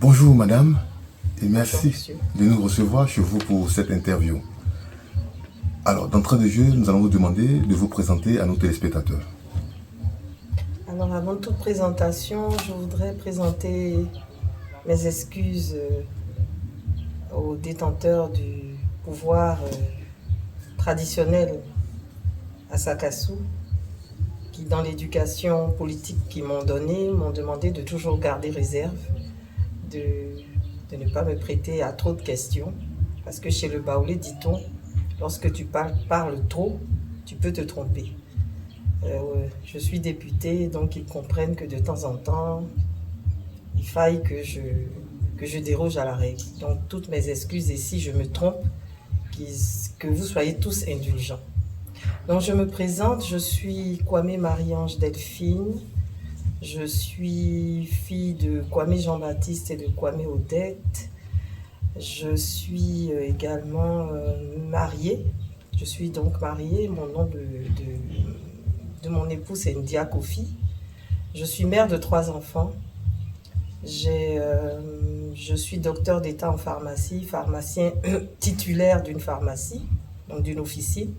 Bonjour madame et Bonjour merci monsieur. de nous recevoir chez vous pour cette interview. Alors, d'entrée de jeu, nous allons vous demander de vous présenter à nos téléspectateurs. Alors avant toute présentation, je voudrais présenter mes excuses aux détenteurs du pouvoir traditionnel à Sakassou, qui dans l'éducation politique qu'ils m'ont donnée, m'ont demandé de toujours garder réserve, de ne pas me prêter à trop de questions, parce que chez le Baoulé, dit-on, lorsque tu parles trop, tu peux te tromper. Je suis députée, donc ils comprennent que de temps en temps, il faille que je déroge à la règle. Donc toutes mes excuses et si je me trompe, que vous soyez tous indulgents. Donc je me présente, je suis Kwame Marie-Ange Delphine, je suis fille de Kwame Jean-Baptiste et de Kwame Odette. Je suis également mariée. Je suis donc mariée. Mon nom de mon époux, c'est Ndia Kofi. Je suis mère de 3 enfants. Je suis docteur d'État en pharmacie, pharmacien titulaire d'une pharmacie, donc d'une officine.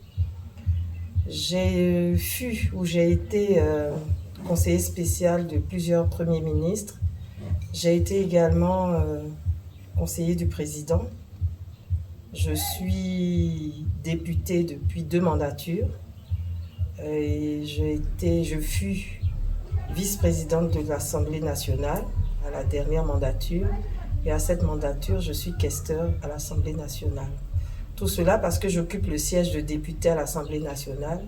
J'ai été conseiller spécial de plusieurs premiers ministres. J'ai été également conseiller du président. Je suis députée depuis 2 mandatures et je fus vice-présidente de l'Assemblée nationale à la dernière mandature et à cette mandature, je suis questeur à l'Assemblée nationale. Tout cela parce que j'occupe le siège de député à l'Assemblée nationale,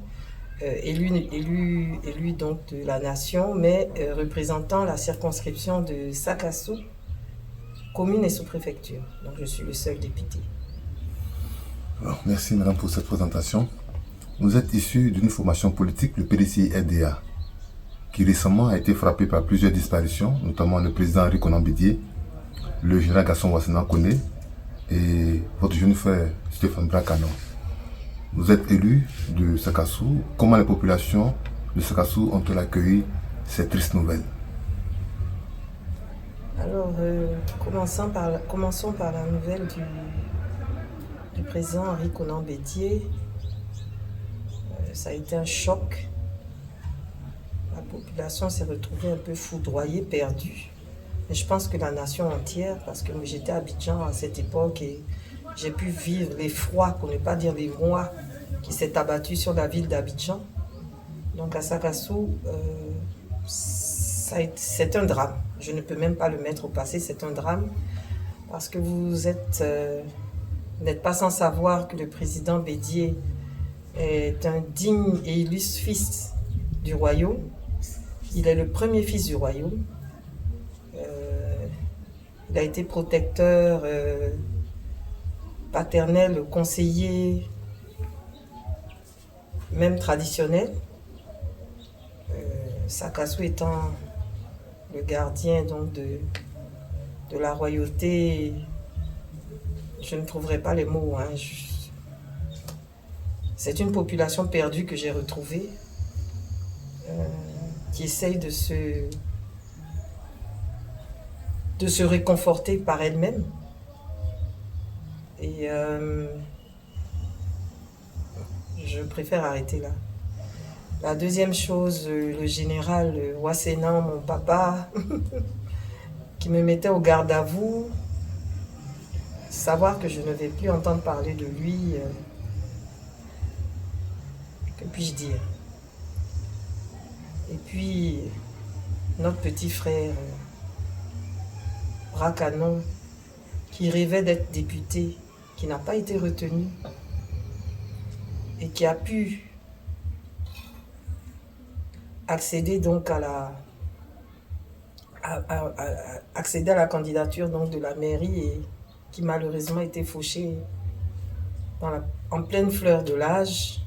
élu donc de la nation, mais représentant la circonscription de Sakassou, commune et sous-préfecture. Donc je suis le seul député. Alors, merci madame pour cette présentation. Vous êtes issu d'une formation politique, le PDCI-RDA, qui récemment a été frappé par plusieurs disparitions, notamment le président Henri Konan Bédié, le général Gaston Wassenan Koné et votre jeune frère Stéphane Bracano. Vous êtes élu de Sakassou. Comment les populations de Sakassou ont-elles accueilli ces tristes nouvelles? Alors, commençons par la nouvelle du président Henri Konan Bédié. Ça a été un choc. La population s'est retrouvée un peu foudroyée, perdue. Et je pense que la nation entière, parce que j'étais à Abidjan à cette époque et j'ai pu vivre l'effroi, pour ne pas dire les mois, qui s'est abattu sur la ville d'Abidjan. Donc à Sakassou, c'est un drame. Je ne peux même pas le mettre au passé, c'est un drame. Parce que vous n'êtes pas sans savoir que le président Bédié est un digne et illustre fils du royaume. Il est le premier fils du royaume. Il a été protecteur, paternel, conseiller, même traditionnel. Sakassou étant le gardien donc de la royauté, je ne trouverai pas les mots. C'est une population perdue que j'ai retrouvée, qui essaye de se réconforter par elle-même. Et je préfère arrêter là. La deuxième chose, le général Wassenan, mon papa, qui me mettait au garde à vous, savoir que je ne vais plus entendre parler de lui, que puis-je dire? Et puis, notre petit frère, Bracano, qui rêvait d'être député, qui n'a pas été retenu et qui a pu accéder donc accéder à la candidature donc de la mairie et qui malheureusement a été fauché en pleine fleur de l'âge.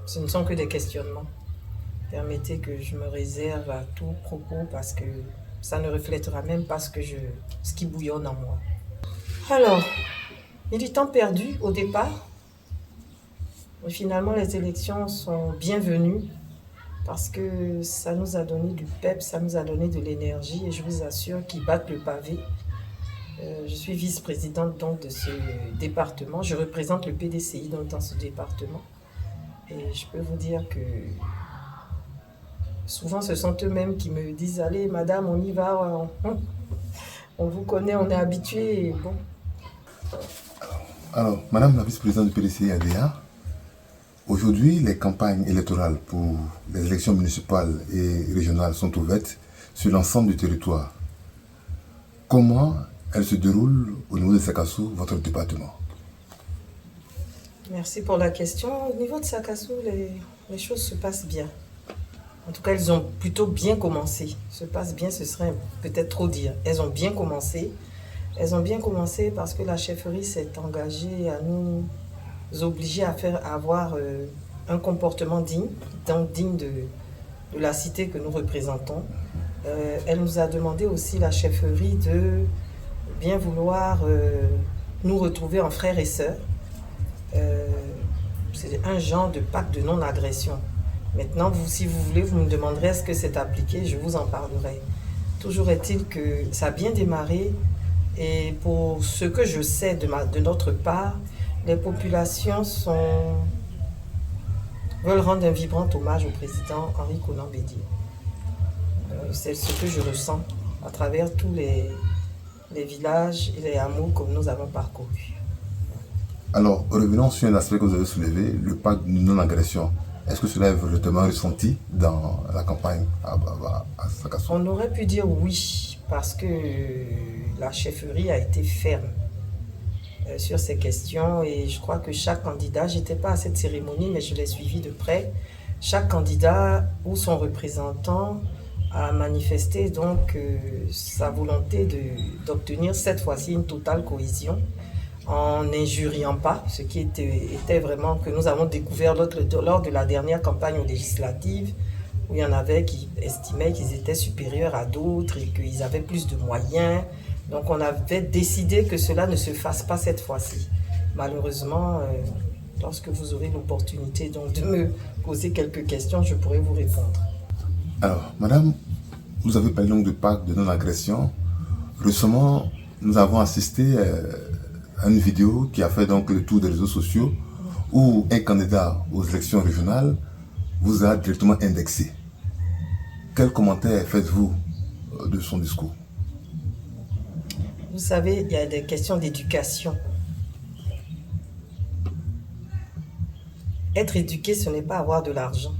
Ce ne sont que des questionnements. Permettez que je me réserve à tout propos parce que ça ne reflètera même pas ce qui bouillonne en moi. Alors, militant perdu au départ, mais finalement les élections sont bienvenues parce que ça nous a donné du pep, ça nous a donné de l'énergie et je vous assure qu'ils battent le pavé. Je suis vice-présidente donc de ce département. Je représente le PDCI donc dans ce département. Et je peux vous dire que souvent ce sont eux-mêmes qui me disent « Allez madame, on y va, on vous connaît, on est habitué. » Bon. Alors, madame la vice-présidente du PDCI ADA, aujourd'hui les campagnes électorales pour les élections municipales et régionales sont ouvertes sur l'ensemble du territoire. Comment elles se déroulent au niveau de Sakassou, votre département? Merci pour la question. Au niveau de Sakassou, les choses se passent bien. En tout cas, elles ont plutôt bien commencé. Se passe bien, ce serait peut-être trop dire. Elles ont bien commencé. Elles ont bien commencé parce que la chefferie s'est engagée à nous obliger à avoir un comportement digne, donc digne de la cité que nous représentons. Elle nous a demandé aussi, la chefferie, de bien vouloir nous retrouver en frères et sœurs. C'est un genre de pacte de non-agression. Maintenant, si vous voulez, vous me demanderez est-ce que c'est appliqué, je vous en parlerai. Toujours est-il que ça a bien démarré et pour ce que je sais de notre part, les populations veulent rendre un vibrant hommage au président Henri Konan Bédié. C'est ce que je ressens à travers tous les villages et les hameaux que nous avons parcourus. Alors, revenons sur un aspect que vous avez soulevé, le pacte de non-agression. Est-ce que cela est véritablement ressenti dans la campagne à Sakassou? On aurait pu dire oui, parce que la chefferie a été ferme sur ces questions et je crois que chaque candidat, j'étais pas à cette cérémonie mais je l'ai suivi de près, chaque candidat ou son représentant a manifesté donc sa volonté d'obtenir cette fois-ci une totale cohésion en n'injuriant pas, ce qui était vraiment que nous avons découvert lors de la dernière campagne législative, où il y en avait qui estimaient qu'ils étaient supérieurs à d'autres et qu'ils avaient plus de moyens. Donc on avait décidé que cela ne se fasse pas cette fois-ci. Malheureusement, lorsque vous aurez l'opportunité donc de me poser quelques questions, je pourrai vous répondre. Alors, madame, vous avez parlé donc de pacte de non-agression. Récemment, nous avons assisté à une vidéo qui a fait donc le tour des réseaux sociaux où un candidat aux élections régionales vous a directement indexé. Quel commentaire faites-vous de son discours? Vous savez, il y a des questions d'éducation. Être éduqué, ce n'est pas avoir de l'argent.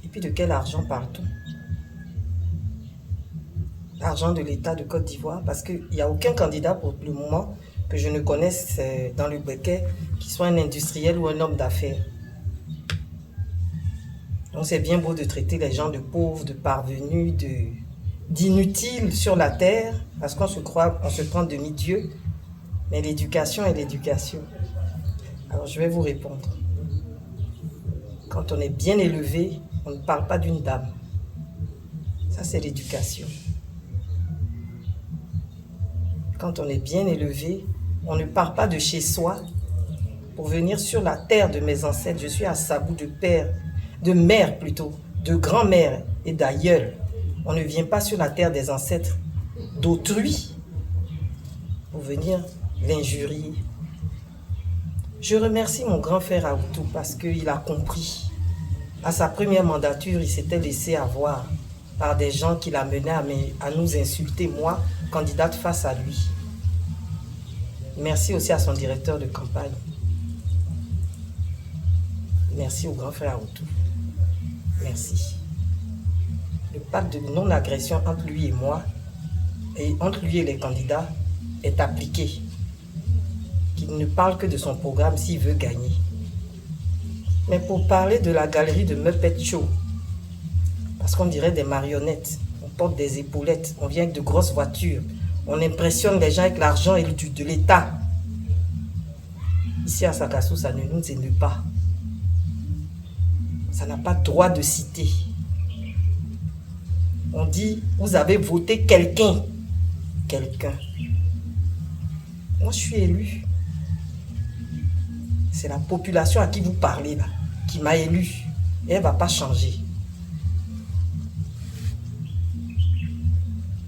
Et puis de quel argent parle-t-on? L'argent de l'État de Côte d'Ivoire, parce qu'il n'y a aucun candidat pour le moment que je ne connaisse dans le Béquet qui soit un industriel ou un homme d'affaires. Donc c'est bien beau de traiter les gens de pauvres, de parvenus, d'inutiles sur la terre, parce qu'on se prend demi-dieu, mais l'éducation est l'éducation. Alors je vais vous répondre. Quand on est bien élevé, on ne parle pas d'une dame. Ça c'est l'éducation. Quand on est bien élevé, on ne part pas de chez soi pour venir sur la terre de mes ancêtres. Je suis à Sabou de mère plutôt, de grand-mère et d'aïeul. On ne vient pas sur la terre des ancêtres d'autrui pour venir l'injurier. Je remercie mon grand frère Aoutou parce qu'il a compris. À sa première mandature, il s'était laissé avoir par des gens qui l'amenaient à nous insulter, moi, candidate face à lui. Merci aussi à son directeur de campagne. Merci au grand frère Aoutou. Merci. Le pacte de non-agression entre lui et moi, et entre lui et les candidats, est appliqué. Qu'il ne parle que de son programme s'il veut gagner. Mais pour parler de la galerie de Muppet Show, parce qu'on dirait des marionnettes, on porte des épaulettes, on vient avec de grosses voitures, on impressionne les gens avec l'argent et de l'État. Ici à Sakassou, ça ne nous émeut pas. Ça n'a pas droit de citer. On dit, vous avez voté quelqu'un. Quelqu'un. Moi, je suis élu. C'est la population à qui vous parlez là, qui m'a élu. Et elle ne va pas changer.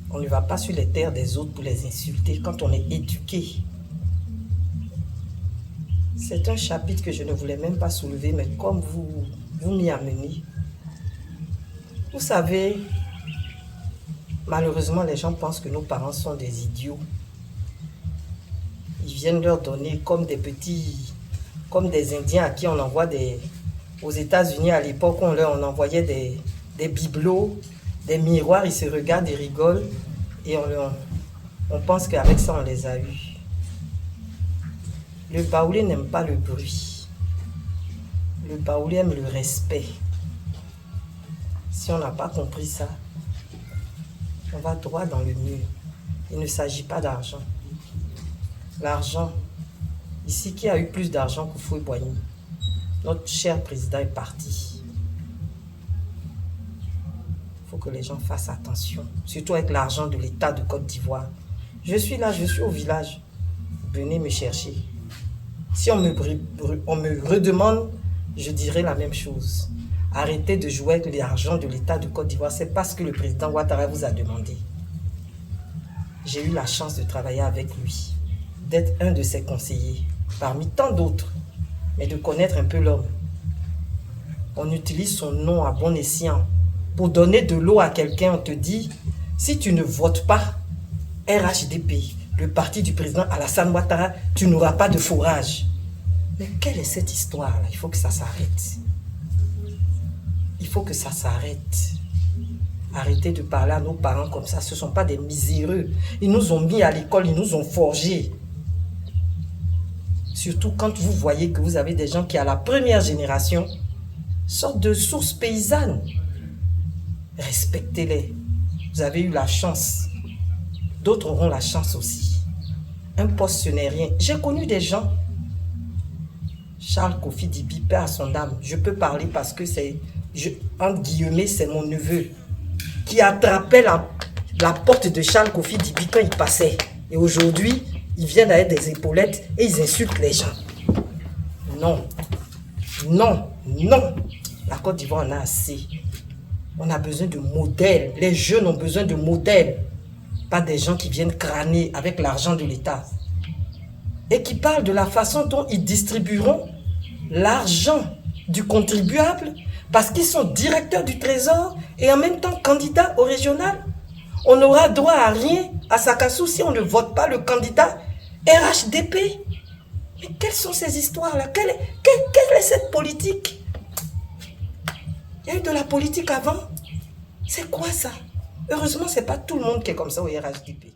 On ne va pas sur les terres des autres pour les insulter quand on est éduqué. C'est un chapitre que je ne voulais même pas soulever, mais comme vous m'y amenez. Vous savez, malheureusement, les gens pensent que nos parents sont des idiots. Ils viennent leur donner comme des petits, comme des Indiens à qui on envoie aux États-Unis à l'époque, on envoyait des bibelots, des miroirs, ils se regardent, ils rigolent et on pense qu'avec ça, on les a eus. Le Baoulé n'aime pas le bruit. Le Baoulé aime le respect. Si on n'a pas compris ça, on va droit dans le mur. Il ne s'agit pas d'argent. L'argent, ici, qui a eu plus d'argent que Houphouët-Boigny? Notre cher président est parti. Il faut que les gens fassent attention, surtout avec l'argent de l'État de Côte d'Ivoire. Je suis là, je suis au village. Venez me chercher. Si on me redemande, je dirai la même chose. Arrêtez de jouer avec l'argent de l'État de Côte d'Ivoire. C'est parce que le président Ouattara vous a demandé. J'ai eu la chance de travailler avec lui, d'être un de ses conseillers, parmi tant d'autres, mais de connaître un peu l'homme. On utilise son nom à bon escient. Pour donner de l'eau à quelqu'un, on te dit, si tu ne votes pas RHDP, le parti du président Alassane Ouattara, tu n'auras pas de fourrage. Mais quelle est cette histoire-là? Il faut que ça s'arrête. Il faut que ça s'arrête. Arrêtez de parler à nos parents comme ça. Ce ne sont pas des miséreux. Ils nous ont mis à l'école, ils nous ont forgés. Surtout quand vous voyez que vous avez des gens qui, à la première génération, sortent de sources paysannes. Respectez-les. Vous avez eu la chance. D'autres auront la chance aussi. Un poste, ce n'est rien. J'ai connu des gens. Charles Kofi Dibi, paix à son âme. Je peux parler parce que c'est, entre guillemets, c'est mon neveu qui attrapait la porte de Charles Kofi Dibi quand il passait. Et aujourd'hui, ils viennent avec des épaulettes et ils insultent les gens. Non. Non. Non. La Côte d'Ivoire en a assez. On a besoin de modèles. Les jeunes ont besoin de modèles. Pas des gens qui viennent crâner avec l'argent de l'État. Et qui parlent de la façon dont ils distribueront l'argent du contribuable parce qu'ils sont directeurs du Trésor et en même temps candidats au régional. On n'aura droit à rien à Sakassou si on ne vote pas le candidat RHDP. Mais quelles sont ces histoires-là? Quelle est cette politique? Il y a eu de la politique avant. C'est quoi ça? Heureusement, ce n'est pas tout le monde qui est comme ça au RHDP.